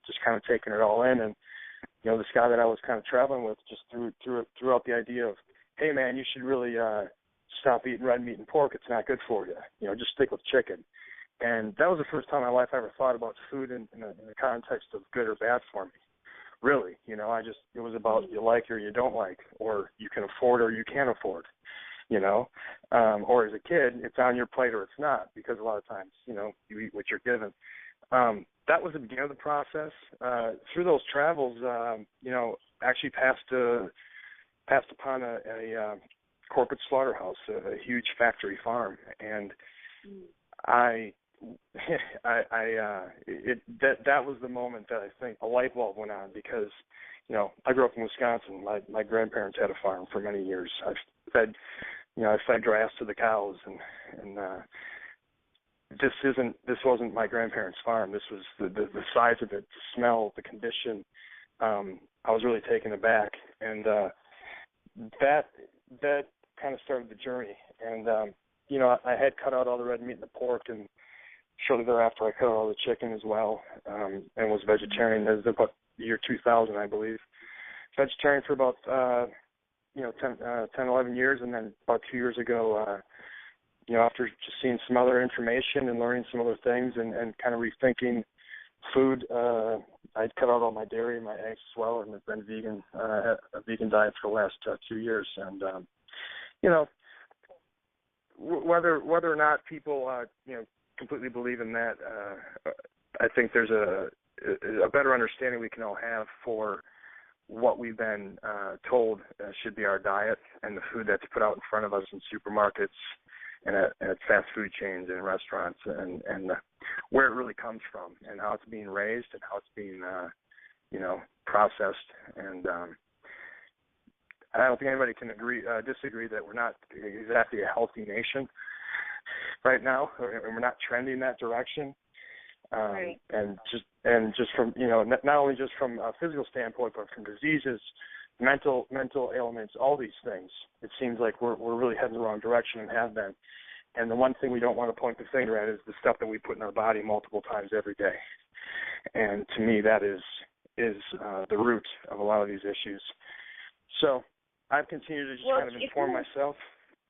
just kind of taking it all in. And, this guy that I was kind of traveling with just threw out the idea of, hey, man, you should really stop eating red meat and pork. It's not good for you. Just stick with chicken. And that was the first time in my life I ever thought about food in the context of good or bad for me. Really, it was about you like or you don't like, or you can afford or you can't afford, or as a kid, it's on your plate or it's not, because a lot of times, you eat what you're given. That was the beginning of the process. Through those travels, actually passed upon a corporate slaughterhouse, a huge factory farm, and that was the moment that I think a light bulb went on, because I grew up in Wisconsin. My grandparents had a farm for many years. I fed grass to the cows, and this wasn't my grandparents' farm. This was the size of it, the smell, the condition. I was really taken aback, and that kind of started the journey. And I had cut out all the red meat and the pork, and shortly thereafter I cut out all the chicken as well, and was vegetarian. That was about the year 2000, I believe. Vegetarian for about 10, 11 years, and then about 2 years ago, after just seeing some other information and learning some other things, and kind of rethinking food, I'd cut out all my dairy and my eggs as well, and have been vegan, a vegan diet for the last 2 years. And whether or not people completely believe in that, I think there's a better understanding we can all have for what we've been told should be our diet, and the food that's put out in front of us in supermarkets and at fast food chains and restaurants, and where it really comes from, and how it's being raised, and how it's being processed. And I don't think anybody can disagree that we're not exactly a healthy nation right now, and we're not trending that direction. Right. And just from not only just from a physical standpoint, but from diseases, mental ailments, all these things. It seems like we're really heading the wrong direction, and have been. And the one thing we don't want to point the finger at is the stuff that we put in our body multiple times every day. And to me, that is the root of a lot of these issues. So I've continued to just kind of inform myself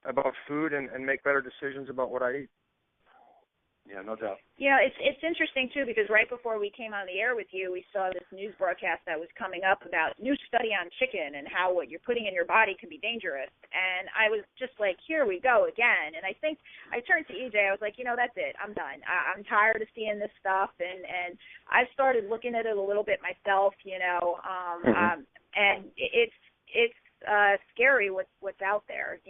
about food and make better decisions about what I eat. Yeah, no doubt. Yeah, it's interesting, too, because right before we came on the air with you, we saw this news broadcast that was coming up about new study on chicken and how what you're putting in your body can be dangerous. And I was just like, here we go again. And I think I turned to EJ. I was like, that's it. I'm done. I'm tired of seeing this stuff. And I started looking at it a little bit myself, and it's scary what's out there,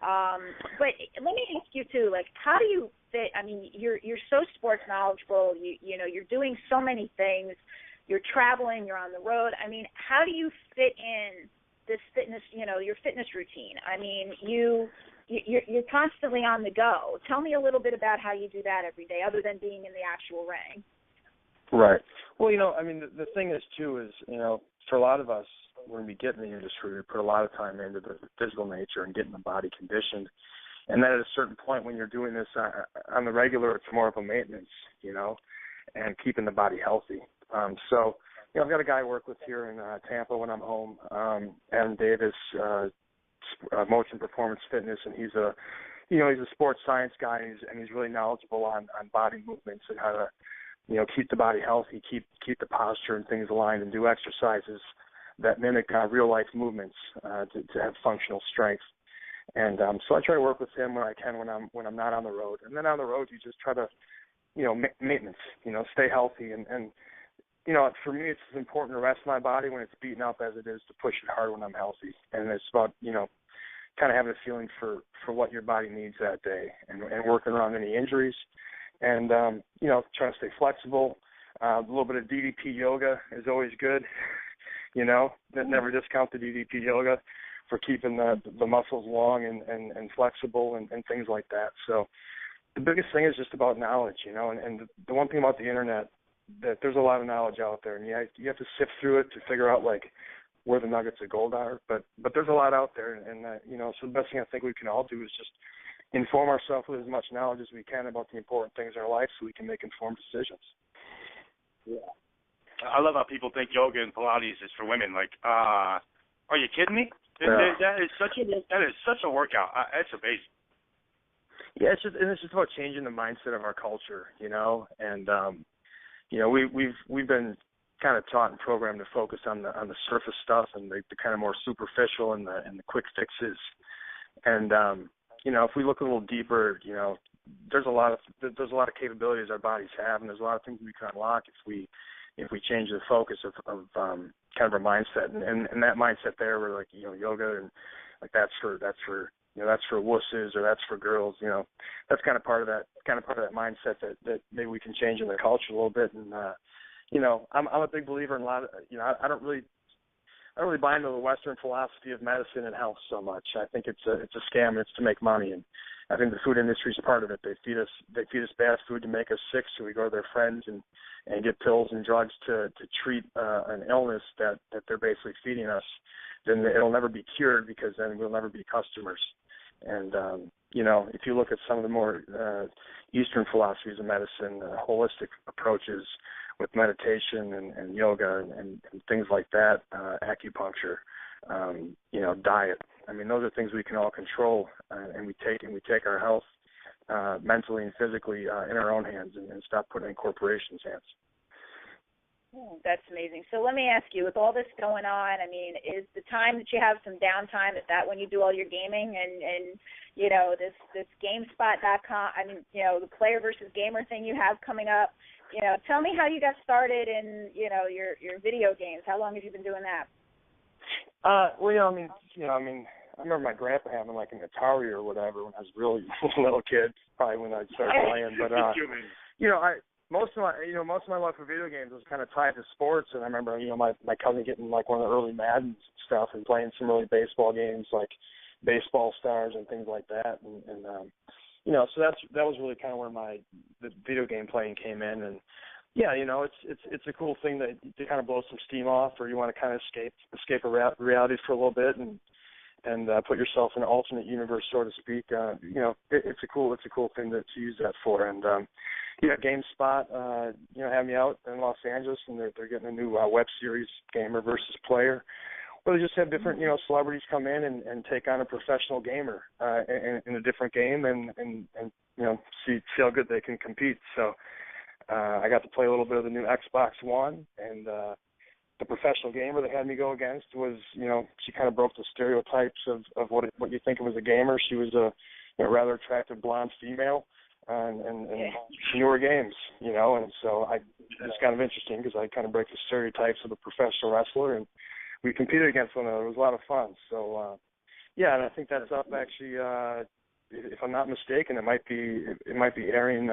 But let me ask you, too, like, how do you fit? I mean, you're so sports knowledgeable. You're doing so many things. You're traveling. You're on the road. I mean, how do you fit in this fitness, your fitness routine? I mean, you're constantly on the go. Tell me a little bit about how you do that every day, other than being in the actual ring. Right. Well, the thing is, too, is, for a lot of us, when we get in the industry, we put a lot of time into the physical nature and getting the body conditioned. And then at a certain point, when you're doing this on the regular, it's more of a maintenance, and keeping the body healthy. So, I've got a guy I work with here in Tampa when I'm home, Adam Davis, Motion Performance Fitness, and he's a sports science guy, and he's really knowledgeable on body movements and how to, keep the body healthy, keep the posture and things aligned, and do exercises that mimic real life movements to have functional strength. And so I try to work with him when I can when I'm not on the road. And then on the road, you just try to, maintenance, stay healthy. And for me, it's as important to rest my body when it's beaten up as it is to push it hard when I'm healthy. And it's about, kind of having a feeling for what your body needs that day, and working around any injuries. And, trying to stay flexible. A little bit of DDP yoga is always good. Never discount the DDP yoga. for keeping the muscles long and flexible and things like that. So the biggest thing is just about knowledge, and the one thing about the internet, that there's a lot of knowledge out there, and you have to sift through it to figure out like where the nuggets of gold are. But there's a lot out there, and so the best thing I think we can all do is just inform ourselves with as much knowledge as we can about the important things in our life, so we can make informed decisions. Yeah, I love how people think yoga and Pilates is for women. Like, are you kidding me? That is such a workout. It's amazing. Yeah, it's just about changing the mindset of our culture, and we've been kind of taught and programmed to focus on the surface stuff and the kind of more superficial and the quick fixes. And if we look a little deeper, there's a lot of capabilities our bodies have, and there's a lot of things we can unlock if we change the focus of kind of our mindset. And that mindset there, where like yoga and like that's for wusses, or that's for girls. That's kind of part of that mindset that maybe we can change in the culture a little bit. And I'm a big believer in a lot of I don't really buy into the Western philosophy of medicine and health so much. I think it's a scam, and it's to make money. And I think the food industry is part of it. They feed us bad food to make us sick, so we go to their friends and get pills and drugs to treat an illness that they're basically feeding us. Then it'll never be cured, because then we'll never be customers. And if you look at some of the more Eastern philosophies of medicine, holistic approaches with meditation and yoga and things like that, acupuncture, diet. I mean, those are things we can all control, and we take our health mentally and physically in our own hands, and stop putting it in corporations' hands. That's amazing. So let me ask you, with all this going on, I mean, is the time that you have some downtime, is that when you do all your gaming and this GameSpot.com, I mean, the player versus gamer thing you have coming up? Tell me how you got started in, your video games. How long have you been doing that? I remember my grandpa having like an Atari or whatever when I was really little kid, probably when I started playing. But most of my love for video games was kind of tied to sports, and I remember my cousin getting like one of the early Madden stuff and playing some early baseball games like Baseball Stars and things like that, and so that was really kind of where the video game playing came in. And yeah, it's a cool thing to kind of blow some steam off, or you want to kind of escape reality for a little bit and put yourself in an alternate universe, so to speak. It's a cool thing to use that for. And GameSpot, had me out in Los Angeles, and they're getting a new web series, Gamer versus Player, where they just have different celebrities come in and take on a professional gamer in a different game, and see how good they can compete. So I got to play a little bit of the new Xbox One, and the professional gamer they had me go against was, she kind of broke the stereotypes of what you think of as a gamer. She was a rather attractive blonde female, and she knew her games, and so it's kind of interesting, because I kind of break the stereotypes of a professional wrestler, and we competed against one another. It was a lot of fun. So and I think that's up actually. If I'm not mistaken, it might be airing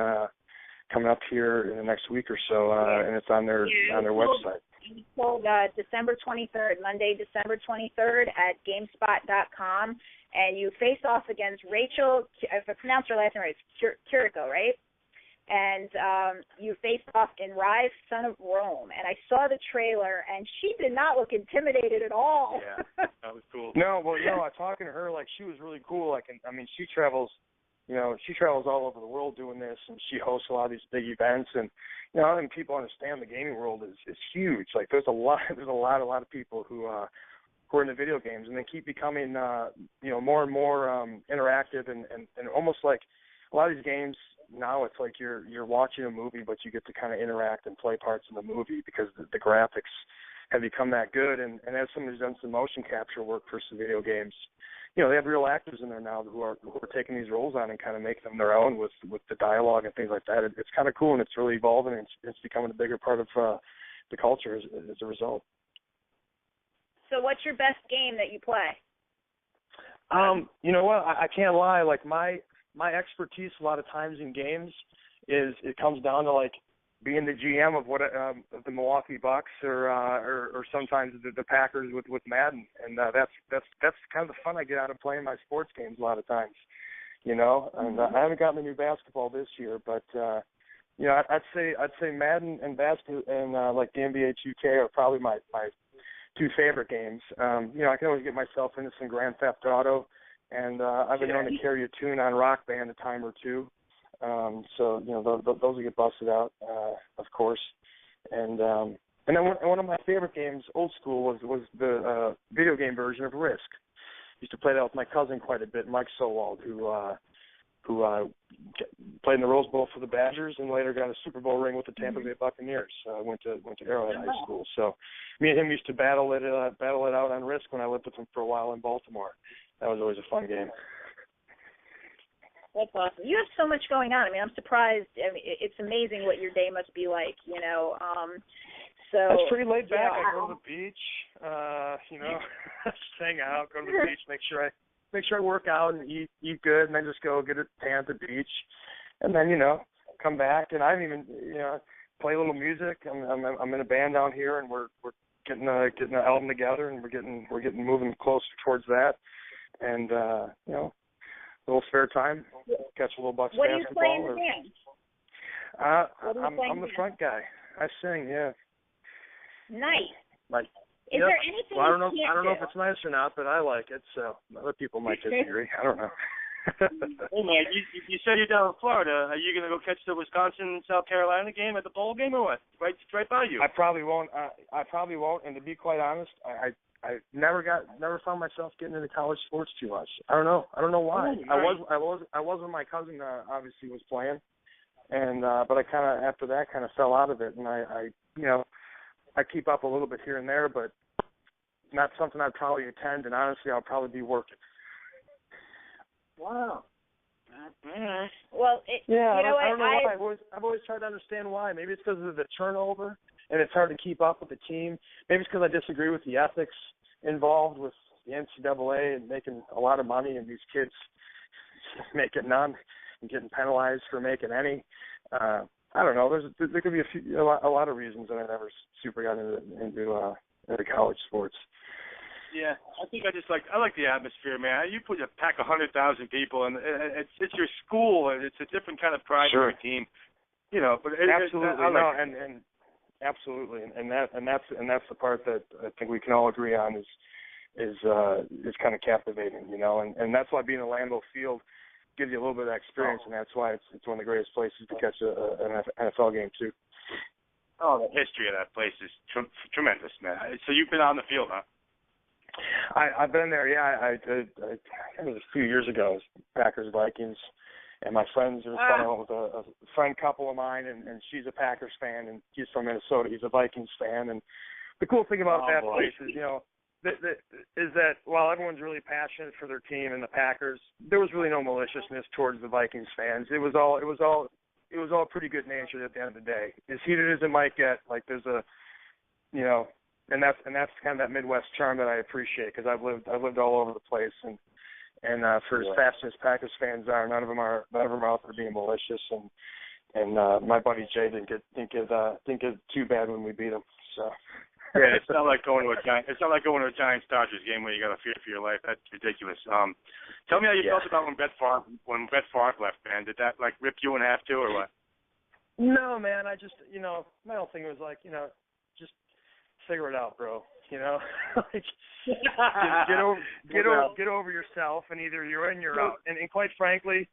coming up here in the next week or so, and it's on their website. It's called December 23rd, Monday, December 23rd at GameSpot.com, and you face off against Rachel, if I pronounce her last name right, it's Curico, right? And you faced off in Rise, Son of Rome, and I saw the trailer, and she did not look intimidated at all. Yeah, that was cool. Talking to her, like, she was really cool. She travels. She travels all over the world doing this, and she hosts a lot of these big events. And I think people understand the gaming world is huge. Like, there's a lot of people who are in the video games, and they keep becoming more and more interactive, and almost like a lot of these games now. It's like you're watching a movie, but you get to kind of interact and play parts in the movie, because the graphics have become that good. And as someone who's done some motion capture work for some video games, they have real actors in there now who are taking these roles on and kind of making them their own with the dialogue and things like that. It's kind of cool, and it's really evolving, and it's becoming a bigger part of the culture as a result. So what's your best game that you play? You know what? I can't lie. Like, my expertise a lot of times in games is it comes down to, like, being the GM of of the Milwaukee Bucks or sometimes the Packers with Madden, and that's kind of the fun I get out of playing my sports games a lot of times, you know. And I haven't gotten the new basketball this year, but you know, I'd say Madden and basketball and like the NBA 2K are probably my two favorite games. You know, I can always get myself into some Grand Theft Auto, and I've been known to carry a tune on Rock Band a time or two. So, you know, those will get busted out, of course. And then one of my favorite games, old school, was the video game version of Risk. Used to play that with my cousin quite a bit, Mike Sowald, who played in the Rose Bowl for the Badgers and later got a Super Bowl ring with the Tampa Bay Buccaneers. Went to Arrowhead High School. So me and him used to battle it out on Risk when I lived with him for a while in Baltimore. That was always a fun game. That's awesome. You have so much going on. I mean, I'm surprised. I mean, it's amazing what your day must be like, you know. So it's pretty laid back. I go to the beach, you know, just hang out, go to the beach, make sure I work out and eat good, and then just go get a tan at the beach, and then, you know, come back. And I even, you know, play a little music. I'm in a band down here, and we're getting an album together, and we're getting moving closer towards that. And you know, a little spare time, catch a little Bucks what basketball. What do you play in the band? I'm the front guy. I sing, yeah. Nice. Like, Is there anything well, I don't know if do? it's nice or not, but I like it. So other people might disagree. I don't know. Hey man, you said you're down in Florida. Are you gonna go catch the Wisconsin-South Carolina game at the bowl game or what? Right by you. I probably won't. And to be quite honest, I never found myself getting into college sports too much. I don't know why. I was when my cousin obviously was playing, and but I kind of after that kind of fell out of it, and I you know, I keep up a little bit here and there, but not something I'd probably attend. And honestly, I'll probably be working. Wow. Well, you know what? I don't know why. I've always tried to understand why. Maybe it's because of the turnover, and it's hard to keep up with the team. Maybe it's because I disagree with the ethics involved with the NCAA and making a lot of money, and these kids making none and getting penalized for making any. I don't know. There could be a lot of reasons that I never super got into college sports. Yeah, I think I like the atmosphere, man. You put a pack 100,000 people, and it's your school, and it's a different kind of pride for your team, you know. But absolutely, and absolutely, and that's the part that I think we can all agree on is kind of captivating, you know, and that's why being at Lambeau Field gives you a little bit of experience, and that's why it's one of the greatest places to catch an NFL game too. Oh, the history of that place is tremendous, man. So you've been on the field, huh? I've been there, yeah. I it was a few years ago. It was Packers Vikings, and my friends. It was fun. I went with a friend couple of mine, and she's a Packers fan, and he's from Minnesota. He's a Vikings fan, and the cool thing about that place is, you know, is that while everyone's really passionate for their team and the Packers, there was really no maliciousness towards the Vikings fans. It was all pretty good natured at the end of the day. As heated as it might get, like there's a, you know. And that's kind of that Midwest charm that I appreciate, because I've lived all over the place, and for as passionate as Packers fans are, none of them are out there being malicious, and my buddy Jay didn't get too bad when we beat him. So yeah, it's not like going to a Giants Dodgers game where you got to fear for your life. That's ridiculous. Tell me how you felt about when Brett Favre left, man. Did that like rip you in half too, or what? No, man. I just, you know, my whole thing was like, you know, just figure it out, bro. You know, like get over yourself, and either you're in, you're out. And quite frankly,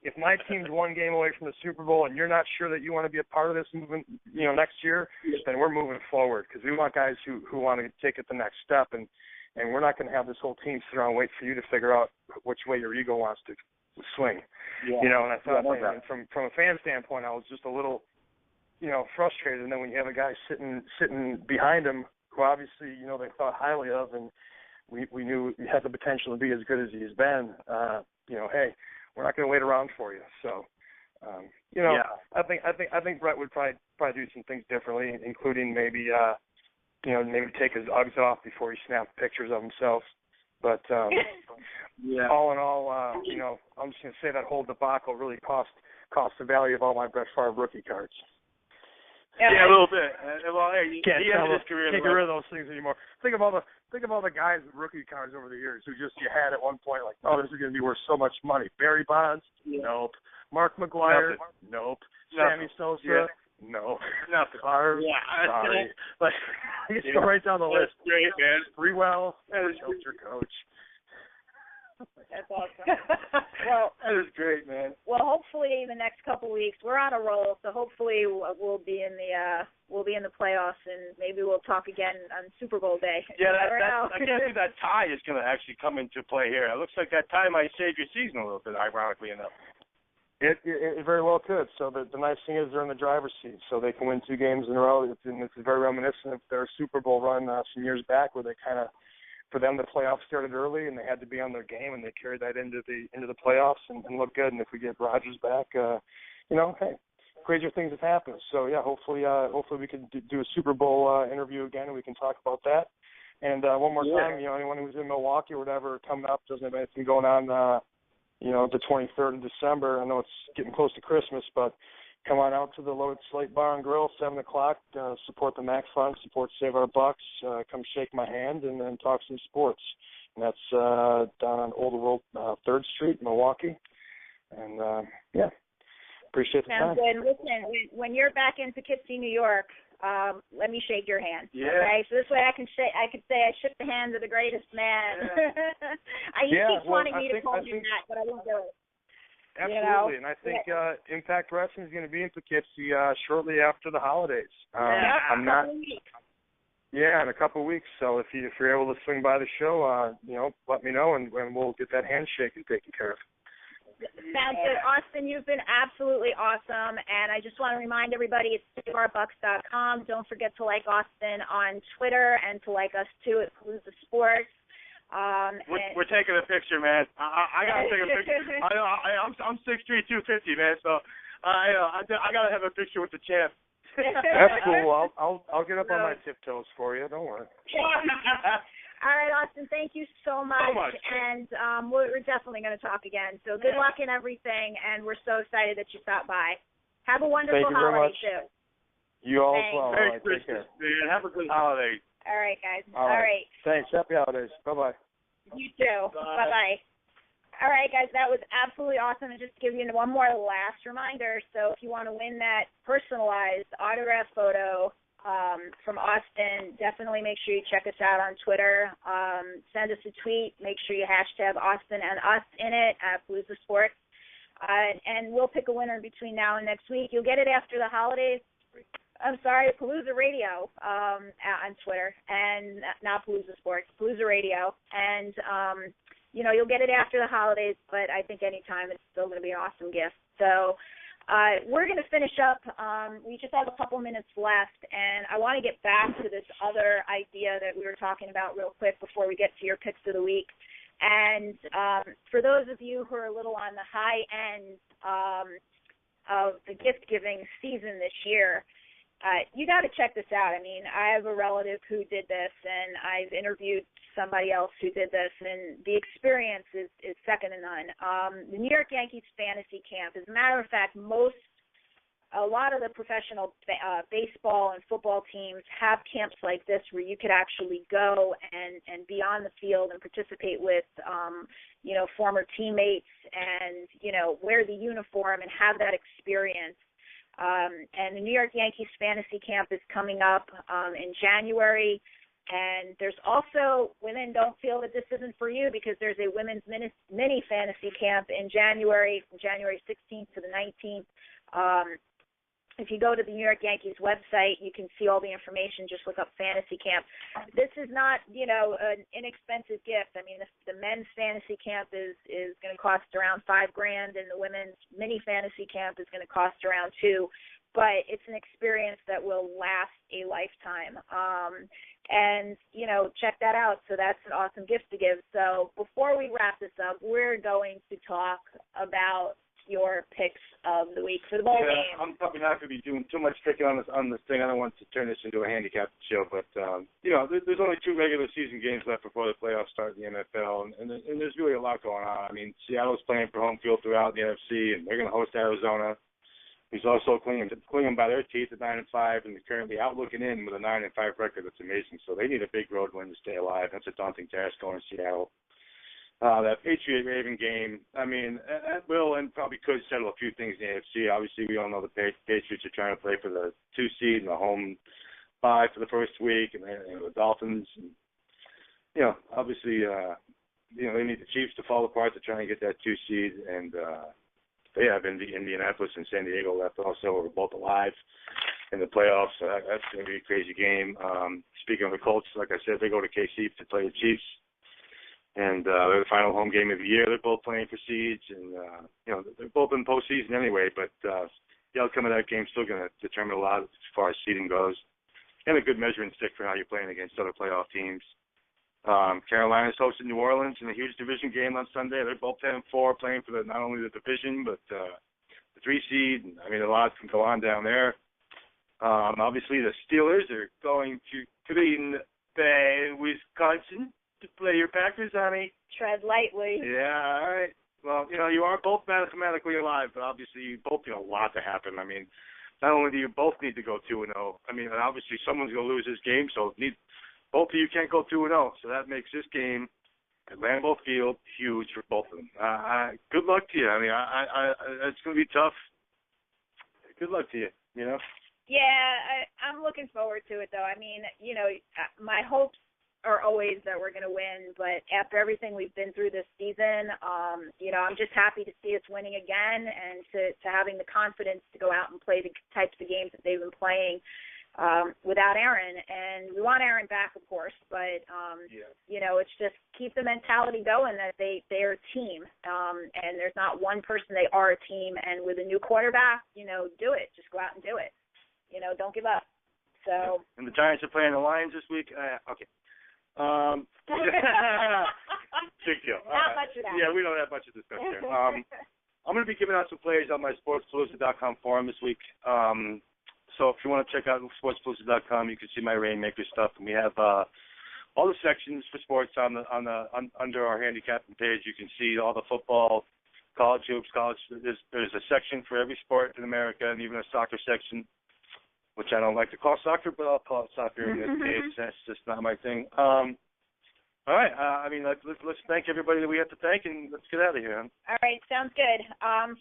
if my team's one game away from the Super Bowl, and you're not sure that you want to be a part of this movement, you know, next year, then we're moving forward, because we want guys who want to take it the next step, and we're not going to have this whole team sit around and wait for you to figure out which way your ego wants to swing. Yeah. You know, and I thought, from a fan standpoint, I was just a little, you know, frustrated. And then when you have a guy sitting behind him who obviously, you know, they thought highly of, and we knew he had the potential to be as good as he's been, you know, hey, we're not going to wait around for you. So, you know, I think Brett would probably do some things differently, including maybe, you know, maybe take his Uggs off before he snapped pictures of himself. But all in all, you know, I'm just going to say that whole debacle really cost the value of all my Brett Favre rookie cards. Yeah, a little bit. Well, hey, he Can't ended his career. Can't get rid of those things anymore. Think of all the guys with rookie cards over the years who just you had at one point like, oh, this is going to be worth so much money. Barry Bonds, nope. Mark McGwire, nope. Sammy Sosa, no. Nothing. Favre, sorry. Like, you just go right down the list. Great, man. Sprewell, your coach. That's awesome. Well, that is great, man. Well, hopefully in the next couple of weeks we're on a roll, so hopefully we'll be in the playoffs, and maybe we'll talk again on Super Bowl day. Yeah, I can't believe that tie is going to actually come into play here. It looks like that tie might save your season a little bit, ironically enough. It very well could. So the nice thing is they're in the driver's seat, so they can win 2 games in a row. It's very reminiscent of their Super Bowl run some years back, where they kind of, for them, the playoffs started early and they had to be on their game, and they carried that into the playoffs and look good. And if we get Rodgers back, hey, crazier things have happened. So yeah, hopefully we can do a Super Bowl interview again, and we can talk about that. And one more time, anyone who's in Milwaukee or whatever coming up, doesn't have anything going on. The 23rd of December. I know it's getting close to Christmas, but come on out to the Loaded Slate Bar and Grill, 7 o'clock. Support the MAC Fund, support Save Our Bucks. Come shake my hand and then talk some sports. And that's down on Old World 3rd Street, Milwaukee. And, appreciate the time. Sounds good. Listen, when you're back in Poughkeepsie, New York, let me shake your hand. Yeah. Okay, so this way I could say I shook the hand of the greatest man. You keep wanting me to call you that, but I won't do it. Absolutely, and I think Impact Wrestling is going to be in Poughkeepsie shortly after the holidays. I'm not. Yeah, in a couple of weeks. So if you're able to swing by the show, let me know, and we'll get that handshake taken care of. Sounds good. Austin, you've been absolutely awesome, and I just want to remind everybody it's SaveOurBucks.com. Don't forget to like Austin on Twitter and to like us, too, at Palooza Sports. We're taking a picture, man. I got to take a picture. I'm 6'3", 250, man, so I got to have a picture with the champ. That's cool. I'll get up on my tiptoes for you. Don't worry. All right, Austin, thank you so much. And we're definitely going to talk again. So good luck in everything, and we're so excited that you stopped by. Have a wonderful holiday, too. You all as well. Merry Christmas, man. Have a good holiday. All right, guys. All right. Thanks. Happy holidays. Bye-bye. You too. Bye-bye. All right, guys, that was absolutely awesome. And just to give you one more last reminder, so if you want to win that personalized autograph photo from Austin, definitely make sure you check us out on Twitter. Send us a tweet. Make sure you hashtag Austin and us in it at Palooza Sports. And we'll pick a winner between now and next week. You'll get it after the holidays. I'm sorry, Palooza Radio on Twitter, and not Palooza Sports, Palooza Radio. And, you'll get it after the holidays, but I think anytime it's still going to be an awesome gift. So we're going to finish up. We just have a couple minutes left, and I want to get back to this other idea that we were talking about real quick before we get to your picks of the week. And for those of you who are a little on the high end of the gift-giving season this year, you got to check this out. I mean, I have a relative who did this, and I've interviewed somebody else who did this, and the experience is second to none. The New York Yankees Fantasy Camp, as a matter of fact, a lot of the professional baseball and football teams have camps like this where you could actually go and be on the field and participate with, former teammates and, wear the uniform and have that experience. And the New York Yankees Fantasy Camp is coming up in January. And there's also, women don't feel that this isn't for you because there's a women's mini fantasy camp in January, from January 16th to the 19th. If you go to the New York Yankees website, you can see all the information. Just look up Fantasy Camp. This is not, an inexpensive gift. I mean, the men's fantasy camp is going to cost around $5,000, and the women's mini fantasy camp is going to cost around $2,000. But it's an experience that will last a lifetime. Check that out. So that's an awesome gift to give. So before we wrap this up, we're going to talk about your picks of the week for the bowl game. I'm probably not going to be doing too much picking on this thing. I don't want to turn this into a handicap show, but there's only 2 regular season games left before the playoffs start in the NFL, and there's really a lot going on. I mean, Seattle's playing for home field throughout the NFC, and they're going to host Arizona. who's also clinging by their teeth at 9-5, and currently out looking in with a 9-5 record. That's amazing. So they need a big road win to stay alive. That's a daunting task going to Seattle. That Patriot-Raven game, I mean, that will and probably could settle a few things in the AFC. Obviously, we all know the Patriots are trying to play for the 2 seed and the home bye for the first week, and then the Dolphins. And, you know, obviously, they need the Chiefs to fall apart to try and get that 2 seed, and they have Indianapolis and San Diego left also, who are both alive in the playoffs. So that's going to be a crazy game. Speaking of the Colts, like I said, they go to KC to play the Chiefs. And they're the final home game of the year. They're both playing for seeds, and they're both in postseason anyway. But the outcome of that game is still going to determine a lot as far as seeding goes, and a good measuring stick for how you're playing against other playoff teams. Carolina's hosting New Orleans in a huge division game on Sunday. They're both 10-4, playing for not only the division but the 3 seed. I mean, a lot can go on down there. Obviously, the Steelers are going to Green Bay, Wisconsin, to play your Packers, honey. Tread lightly. Yeah, all right. Well, you are both mathematically alive, but obviously you both need a lot to happen. I mean, not only do you both need to go 2-0, I mean, obviously someone's going to lose this game, so both of you can't go 2-0. So that makes this game at Lambeau Field huge for both of them. Good luck to you. I mean, it's going to be tough. Good luck to you, Yeah, I'm looking forward to it, though. I mean, my hopes are always that we're going to win, but after everything we've been through this season, I'm just happy to see us winning again and to having the confidence to go out and play the types of games that they've been playing without Aaron. And we want Aaron back, of course, but, it's just keep the mentality going that they're a team, and there's not one person, they are a team. And with a new quarterback, do it. Just go out and do it. Don't give up. So. And the Giants are playing the Lions this week? Okay. Big deal. Not much of that. Yeah, we don't have much of discussion here. I'm going to be giving out some players on my sportspalooza.com forum this week. So if you want to check out sportspalooza.com, you can see my Rainmaker stuff, and we have all the sections for sports under our handicapping page. You can see all the football, college hoops, There's a section for every sport in America, and even a soccer section, which I don't like to call soccer, but I'll call it soccer in this case. That's just not my thing. All right. Let's thank everybody that we have to thank, and let's get out of here. All right. Sounds good.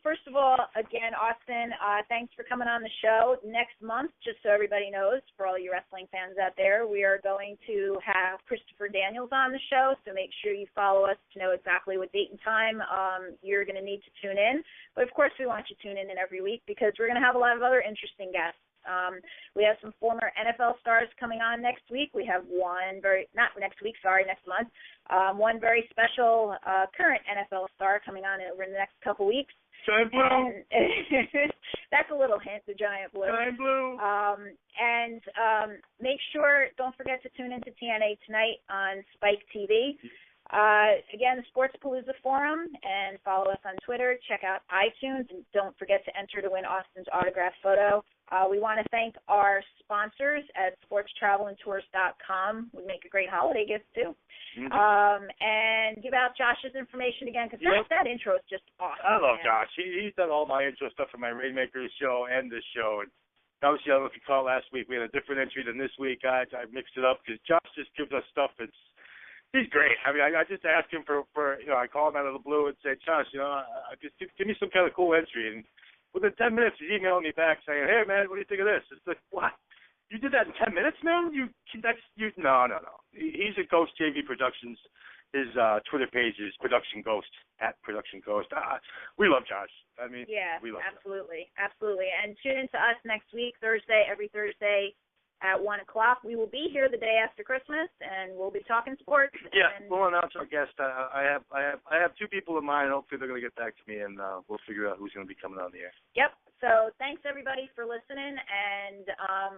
First of all, again, Austin, thanks for coming on the show. Next month, just so everybody knows, for all you wrestling fans out there, we are going to have Christopher Daniels on the show, so make sure you follow us to know exactly what date and time you're going to need to tune in. But, of course, we want you to tune in every week because we're going to have a lot of other interesting guests. We have some former NFL stars coming on next week. We have next month. One very special current NFL star coming on over the next couple weeks. Giant Blue. That's a little hint, the Giant Blue. Giant Blue. Don't forget to tune into TNA tonight on Spike TV. Again, the Sports Palooza Forum, and follow us on Twitter. Check out iTunes, and don't forget to enter to win Austin's autographed photo. We want to thank our sponsors at sportstravelandtours.com. We make a great holiday gift, too. Mm-hmm. And give out Josh's information again, because that intro is just awesome. I love Josh. He's done all my intro stuff for my Rainmakers show and this show. And obviously, I don't know if you caught last week, we had a different entry than this week. I mixed it up because Josh just gives us stuff that's he's great. I mean, I just ask him for I call him out of the blue and say, Josh, just give me some kind of cool entry. And within 10 minutes, he's emailing me back saying, hey, man, what do you think of this? It's like, what? You did that in 10 minutes, man? No. He's at Ghost JV Productions. His Twitter page is Production Ghost, @Production Ghost. We love Josh. I mean, we love absolutely. Josh. Absolutely. And tune in to us next week, every Thursday at 1 o'clock. We will be here the day after Christmas, and we'll be talking sports. Yeah, we'll announce our guest. I have two people in mind. Hopefully they're going to get back to me, and we'll figure out who's going to be coming on the air. Yep. So thanks, everybody, for listening, and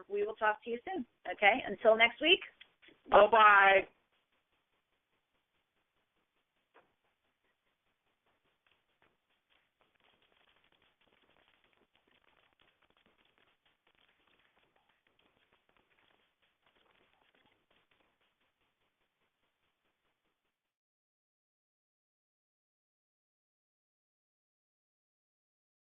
we will talk to you soon. Okay? Until next week. Bye-bye.